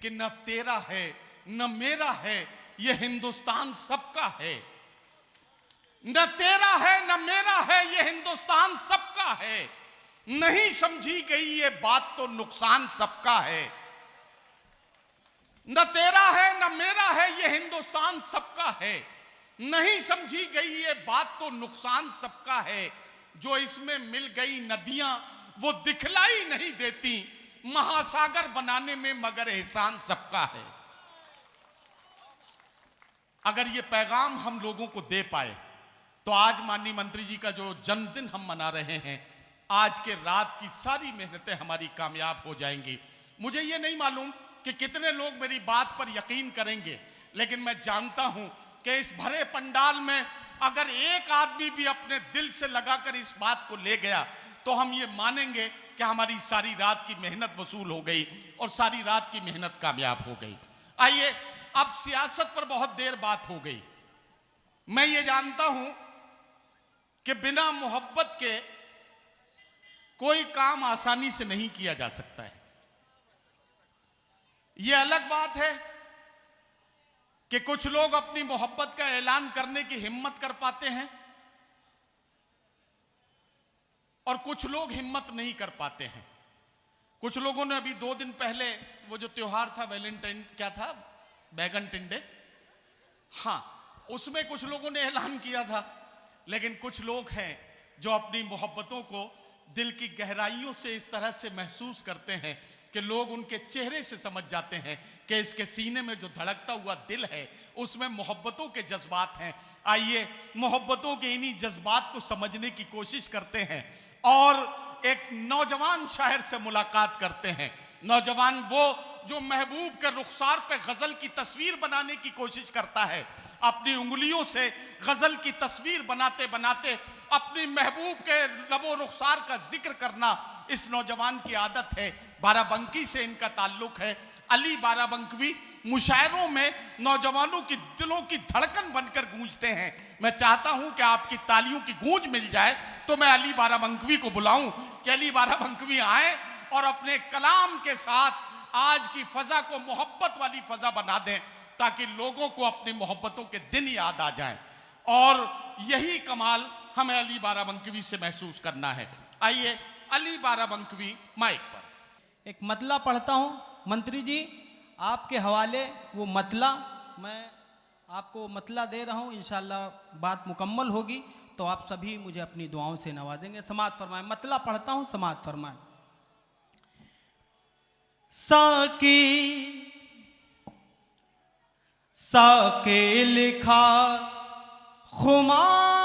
कि न तेरा है न मेरा है, ये हिंदुस्तान सबका है। न तेरा है न मेरा है, ये हिंदुस्तान सबका है। नहीं समझी गई ये बात तो नुकसान सबका है। न तेरा है न मेरा है, ये हिंदुस्तान सबका है। नहीं समझी गई ये बात तो नुकसान सबका है। जो इसमें मिल गई नदियां वो दिखलाई नहीं देती, महासागर बनाने में मगर एहसान सबका है। अगर ये पैगाम हम लोगों को दे पाए तो आज माननीय मंत्री जी का जो जन्मदिन हम मना रहे हैं, आज के रात की सारी मेहनतें हमारी कामयाब हो जाएंगी। मुझे ये नहीं मालूम कि कितने लोग मेरी बात पर यकीन करेंगे, लेकिन मैं जानता हूं कि इस भरे पंडाल में अगर एक आदमी भी अपने दिल से लगाकर इस बात को ले गया तो हम ये मानेंगे कि हमारी सारी रात की मेहनत वसूल हो गई और सारी रात की मेहनत कामयाब हो गई। आइए, अब सियासत पर बहुत देर बात हो गई। मैं ये जानता हूं कि बिना मोहब्बत के कोई काम आसानी से नहीं किया जा सकता है। यह अलग बात है कि कुछ लोग अपनी मोहब्बत का ऐलान करने की हिम्मत कर पाते हैं और कुछ लोग हिम्मत नहीं कर पाते हैं। कुछ लोगों ने अभी 2 दिन पहले वो जो त्योहार था वैलेंटाइन, क्या था, बैगन टिंडे, हाँ, उसमें कुछ लोगों ने ऐलान किया था। लेकिन कुछ लोग हैं जो अपनी मोहब्बतों को दिल की गहराइयों से इस तरह से महसूस करते हैं कि लोग उनके चेहरे से समझ जाते हैं कि इसके सीने में जो धड़कता हुआ दिल है उसमें मोहब्बतों के जज्बात हैं। आइए, मोहब्बतों के इन्हीं जज्बात को समझने की कोशिश करते हैं और एक नौजवान शायर से मुलाकात करते हैं। नौजवान वो जो महबूब के रुखसार पे गजल की तस्वीर बनाने की कोशिश करता है। अपनी उंगलियों से गजल की तस्वीर बनाते बनाते अपनी महबूब के लबो रुखसार का जिक्र करना इस नौजवान की आदत है। बाराबंकी से इनका ताल्लुक है। अली बाराबंकवी मुशायरों में नौजवानों की दिलों की धड़कन बनकर गूंजते हैं। मैं चाहता हूं कि आपकी तालियों की गूंज मिल जाए तो मैं अली बाराबंकवी को बुलाऊं कि अली बाराबंकवी आए और अपने कलाम के साथ आज की फजा को मोहब्बत वाली फजा बना दें, ताकि लोगों को अपनी मोहब्बतों के दिन याद आ जाएं। और यही कमाल हमें अली बाराबंकवी से महसूस करना है। आइए, अली बाराबंकवी माइक पर। एक मतला पढ़ता हूँ मंत्री जी, आपके हवाले वो मतला, मैं आपको मतला दे रहा हूँ। इंशाल्लाह बात मुकम्मल होगी तो आप सभी मुझे अपनी दुआओं से नवाजेंगे। समाअत फरमाएं। मतला पढ़ता हूँ, समाअत फरमाएं। साकी साके लिखा खुमार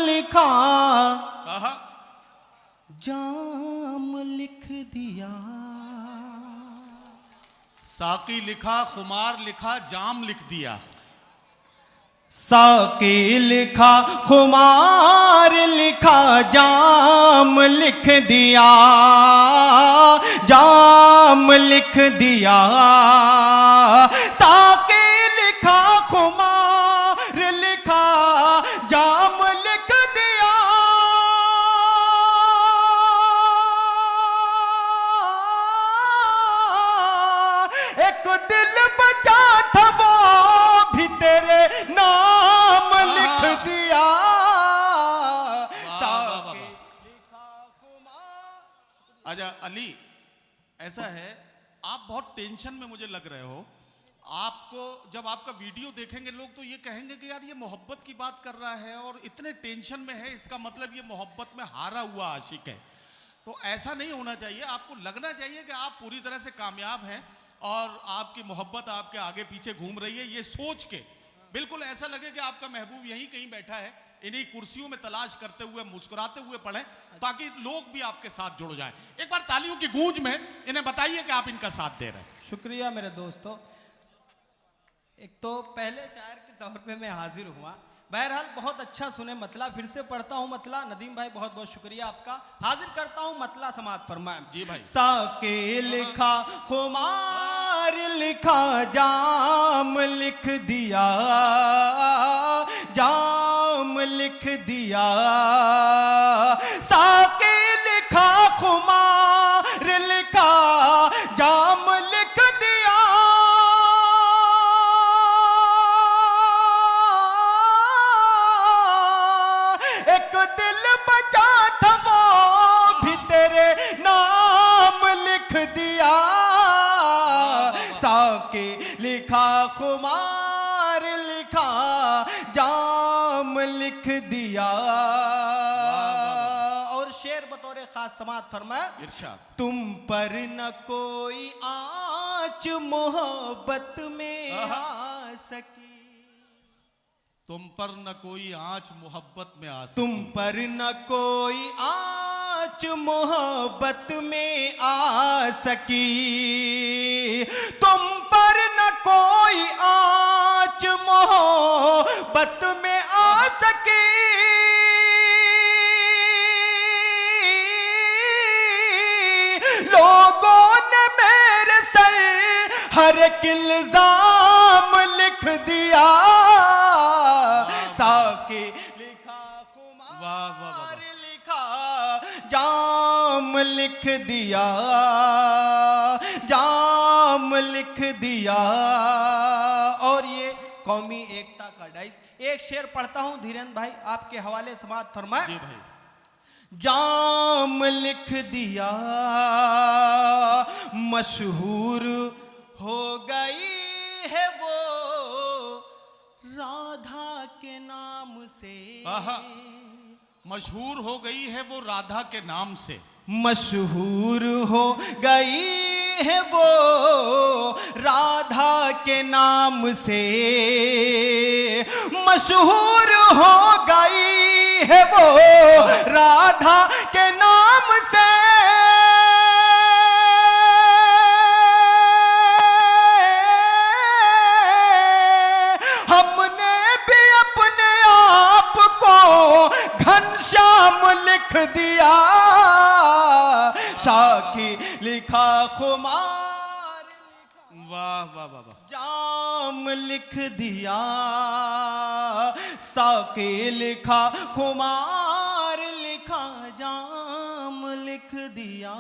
लिखा, कहा जाम लिख दिया। साकी लिखा, खुमार लिखा, जाम लिख दिया। साकी लिखा, खुमार लिखा, जाम लिख दिया, जाम लिख दिया। साकी लिखा, खुमार लिखा, जाम लिख दिया। एक दिल बचा था वो भी तेरे नाम लिख दिया। अच्छा अली, ऐसा है, आप बहुत टेंशन में मुझे लग रहे हो। आपको जब आपका वीडियो देखेंगे लोग तो ये कहेंगे कि यार ये मोहब्बत की बात कर रहा है और इतने टेंशन में है, इसका मतलब ये मोहब्बत में हारा हुआ आशिक है। तो ऐसा नहीं होना चाहिए। आपको लगना चाहिए कि आप पूरी तरह से कामयाब हैं और आपकी मोहब्बत आपके आगे पीछे घूम रही है। ये सोच के बिल्कुल ऐसा लगे कि आपका महबूब यहीं कहीं बैठा है, इन्हीं कुर्सियों में तलाश करते हुए मुस्कुराते हुए पढ़ें, ताकि लोग भी आपके साथ जुड़ जाएं। एक बार तालियों की गूंज में इन्हें बताइए कि आप इनका साथ दे रहे हैं। शुक्रिया मेरे दोस्तों। एक तो पहले शायर के तौर पे मैं हाजिर हुआ। बहरहाल बहुत अच्छा सुने मतला, फिर से पढ़ता हूँ मतला। नदीम भाई बहुत बहुत शुक्रिया आपका। हाजिर करता हूँ मतला, समाअत फरमाएं। जी भाई। साके लिखा खुमार लिखा जाम लिख दिया, जाम लिख दिया, साके लिखा खुमार लिखा जाम लिख दिया। एक दिल बचा था वो भी तेरे नाम लिख दिया, साके लिखा खुमार लिखा जाम लिख दिया। और शेर बतौर खास समात फरमाया, इरशाद। तुम पर न कोई आँच मोहब्बत में आ सकी, तुम पर न कोई आँच मोहब्बत में आ सकी, तुम पर न कोई आँच मोहब्बत में आ सकी, तुम पर न कोई आँच मोहब्बत में आ सकी। लोगों ने मेरे सर हर एक इल्जाम लिख दिया, साके लिखा वाह, वाह, वाह, खुमार लिखा जाम लिख दिया, जाम लिख दिया। और ये कौमी एकता का डाइस, एक शेर पढ़ता हूं धीरेन्द्र भाई आपके हवाले समात फरमाए। जी भाई। जाम लिख दिया, मशहूर हो गई है वो राधा के नाम से, आहा, मशहूर हो गई है वो राधा के नाम से, मशहूर हो गई है वो राधा के नाम से, मशहूर हो गई है वो राधा के नाम से। हमने भी अपने आप को घनश्याम लिख दिया, साकी लिखा खुमार वाह वाह वाह वाह, जाम लिख दिया, साके लिखा खुमार लिखा जाम लिख दिया।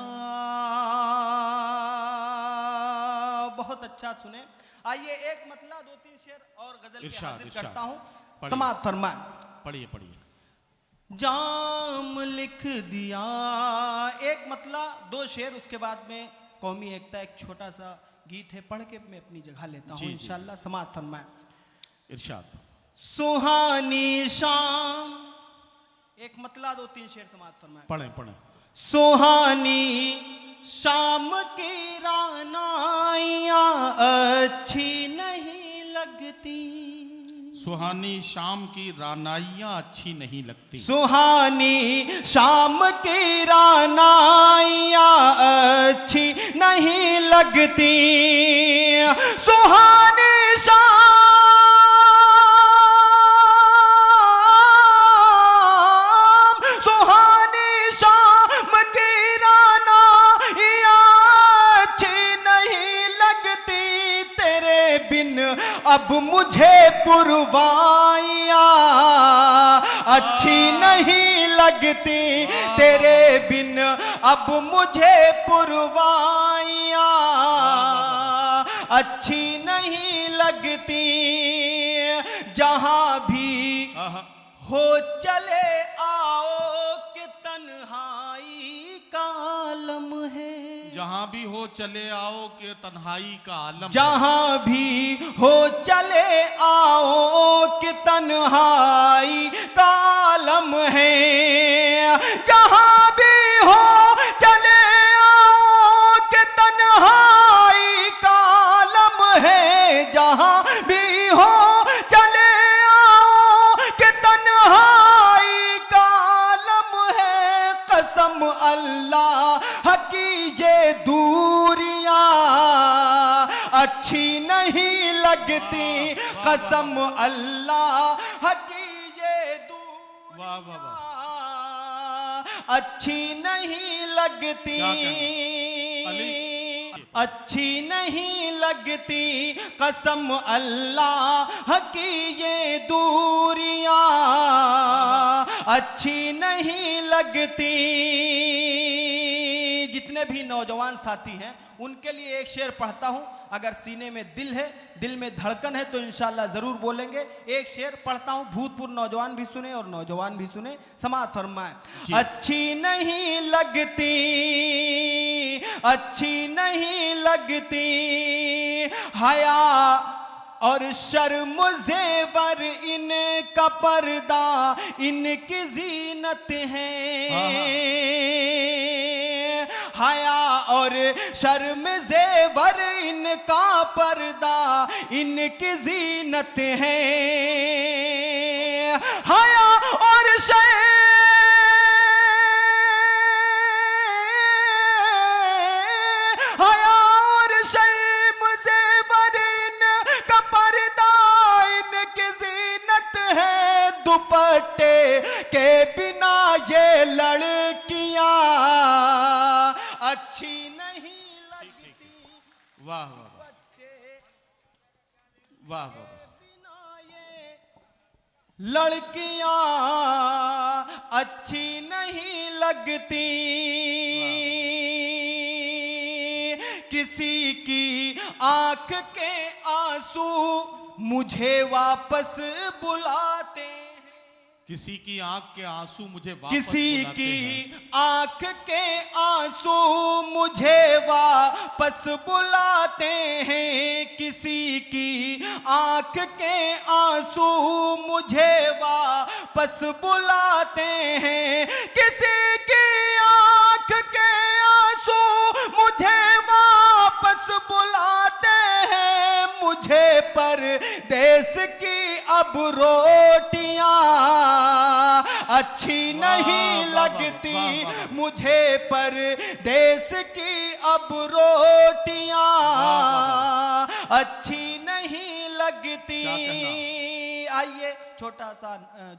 बहुत अच्छा सुने। आइए एक मतला दो तीन शेर और गजल के इरशाद, हाजिर इरशाद। करता हूँ, पढ़िए। समात फरमाए। पढ़िए पढ़िए। जाम लिख दिया, एक मतला दो शेर, उसके बाद में कौमी एकता एक छोटा सा गीत है, पढ़ के मैं अपनी जगह लेता हूँ जी, जी। इंशाल्लाह। समात फरमाए। इरशाद। सुहानी शाम, एक मतला दो तीन शेर समात फरमाए। पढ़े पढ़े। सुहानी शाम की रानाइयाँ अच्छी नहीं लगती, सुहानी शाम की रानाइयाँ अच्छी नहीं लगती, सुहानी शाम की रानाइयाँ अच्छी नहीं लगती, सुहानी शाम, सुहानी शाम की रानाइयाँ अच्छी नहीं लगती, तेरे बिन अब मुझे पुरवाइयाँ अच्छी नहीं लगती, तेरे बिन अब मुझे पुरवाइयाँ अच्छी नहीं लगती। जहाँ भी आहा, हो चले आओ कि तन्हाई का आलम है, जहाँ भी हो चले आओ के तन्हाई का आलम, जहाँ भी हो चले आओ कि तन्हाई का आलम है, जहाँ भी हो चले आओ कि तन्हाई का आलम है, जहाँ भी हो चले आओ कि तन्हाई का आलम है। कसम अल्लाह की ये दूरियां अच्छी नहीं लगती, कसम अल्लाह की ये वाह वाह वाह, दूरियां अच्छी नहीं लगती। क्या कहना? अली अच्छी नहीं लगती कसम अल्लाह की ये दूरियां, अच्छी नहीं लगती। जितने भी नौजवान साथी हैं उनके लिए एक शेर पढ़ता हूं, अगर सीने में दिल है, दिल में धड़कन है तो इंशाल्लाह जरूर बोलेंगे। एक शेर पढ़ता हूं, भूतपूर्व नौजवान भी सुने और नौजवान भी सुने, समाअत फरमाएं। अच्छी नहीं लगती, अच्छी नहीं लगती हया और शर्म ज़ेवर इनका पर्दा इनकी जीनत है। हया और शर्म ज़ेवर इनका पर्दा इनकी जीनत है। हया और दुपट्टे के बिना ये लड़कियां अच्छी नहीं लगती। वाह वाह वाह वाह। बिना ये लड़कियां अच्छी नहीं लगती। किसी की आंख के आंसू मुझे वापस बुलाते हैं। किसी की आंख के आंसू मुझे वापस किसी बुलाते की हैं। आंख के आंसू मुझे वापस बुलाते हैं। किसी की आंख के आंसू मुझे वापस बुलाते हैं। किसी की आंख के आंसू मुझे वापस बुलाते हैं। मुझे परदेस की अब रोटियां अच्छी नहीं लगती। मुझे परदेस की अब रोटियां अच्छी नहीं लगती। आइए छोटा सा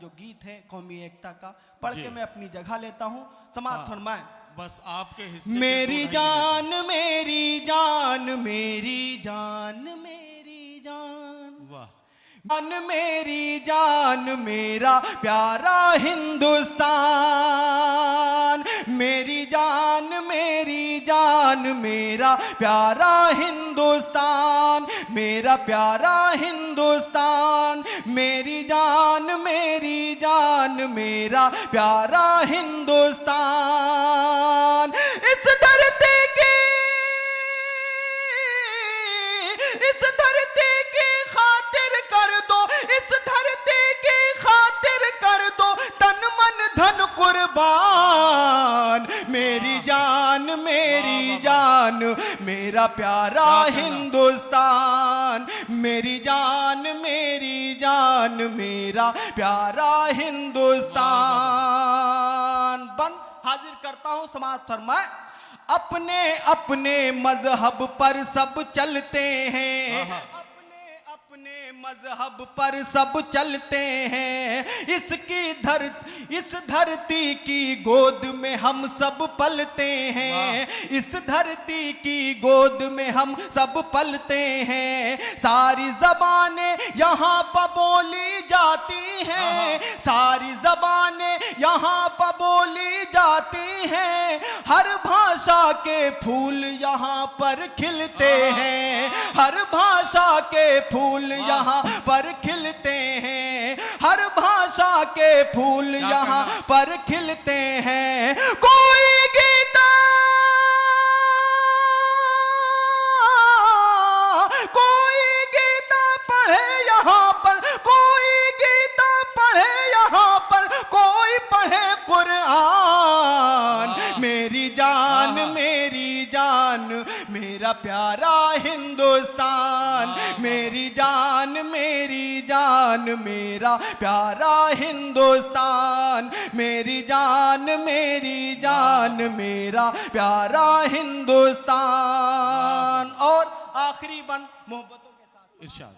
जो गीत है कौमी एकता का पढ़ के मैं अपनी जगह लेता हूँ, समाअत फरमाएं। बस आपके हिस्से मेरी जान मेरी जान मेरी जान मेरी जान, वाह। जान मेरी जान मेरा प्यारा हिंदुस्तान। मेरी जान मेरी जान मेरा प्यारा हिंदुस्तान, मेरा प्यारा हिंदुस्तान। मेरी जान मेरी जान मेरा प्यारा हिंदुस्तान। इस धरती की खातिर कर दो, इस धरती की खातिर कर दो तन मन धन कुर्बान। मेरी जान मेरी जान मेरा प्यारा हिंदुस्तान। मेरी जान मेरी जान मेरा प्यारा हिंदुस्तान। बंद हाजिर करता हूं, समाअत फरमाएं। अपने अपने मजहब पर सब चलते हैं, अपने मजहब पर सब चलते हैं। इस धरती की गोद में हम सब पलते हैं। इस धरती की गोद में हम सब पलते हैं। सारी ज़बानें यहाँ पर बोली जाती हैं, सारी ज़बानें यहाँ पर बोली जाती हैं। हर भाषा के फूल यहाँ पर खिलते हैं, हर भाषा के फूल यहाँ पर खिलते हैं। हर भाषा के फूल यहाँ पर खिलते हैं। कोई गीता पढ़े यहाँ पर, कोई गीता पढ़े यहाँ पर, कोई पढ़े कुरान। मेरी जान मेरी जान मेरा प्यारा हिंदुस्तान। मेरी जान मेरी जान मेरा प्यारा हिंदुस्तान। मेरी जान मेरी जान मेरा प्यारा हिंदुस्तान। और आखिरी बंद मोहब्बतों के साथ इरशाद।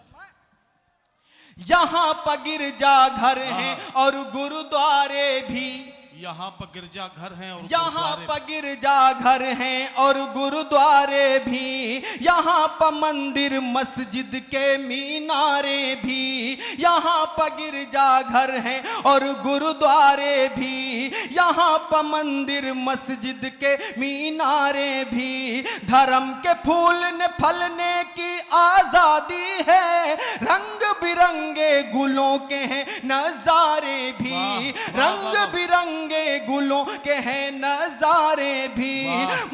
यहाँ पर गिरजा घर हैं और गुरुद्वारे भी, यहाँ पर गिरजा घर हैं और यहाँ गुरुद्वारे पर गिरजा घर हैं और गुरुद्वारे भी, यहाँ पर मंदिर मस्जिद के मीनारे भी। यहाँ पर गिरजा घर हैं और गुरुद्वारे भी, यहाँ पर मंदिर मस्जिद के मीनारे भी। धर्म के फूलने फलने की आजादी है, रंग बिरंगे गुलों के हैं नजारे भी, रंग बिरंगे गुलों के हैं नजारे भी।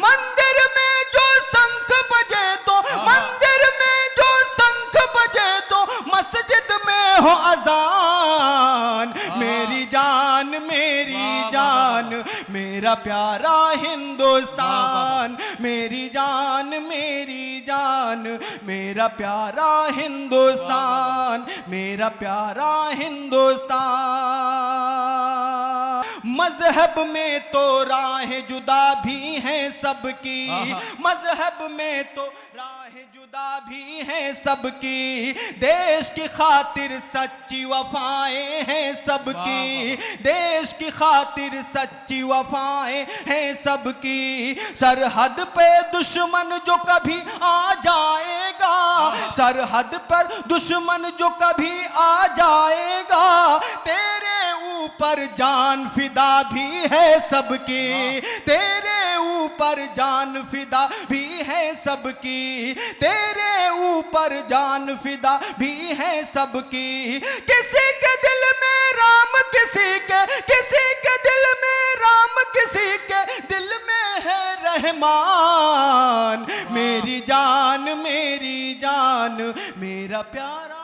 मंदिर में जो शंख बजे तो, मंदिर में जो शंख बजे तो, मस्जिद में हो अजान। मेरी जान मेरी जान मेरा प्यारा हिंदुस्तान, मेरी जान मेरी जान मेरा प्यारा हिंदुस्तान, मेरा प्यारा हिंदुस्तान। मजहब में तो राहें जुदा भी हैं सबकी, मजहब में तो राहें जुदा भी हैं सबकी। देश की खातिर सच्ची वफाएं हैं सबकी, देश की खातिर सच्ची वफाएं हैं सबकी। सरहद पे दुश्मन जो कभी आ जाएगा, सरहद पर दुश्मन जो कभी आ जाएगा, तेरे ऊपर जान फिदा भी है सबकी, तेरे ऊपर जान फिदा भी है सबकी, तेरे ऊपर जान फिदा भी है सबकी। किसी के दिल में राम, किसी के दिल में राम, किसी के दिल में है रहमान। मेरी जान मेरा प्यारा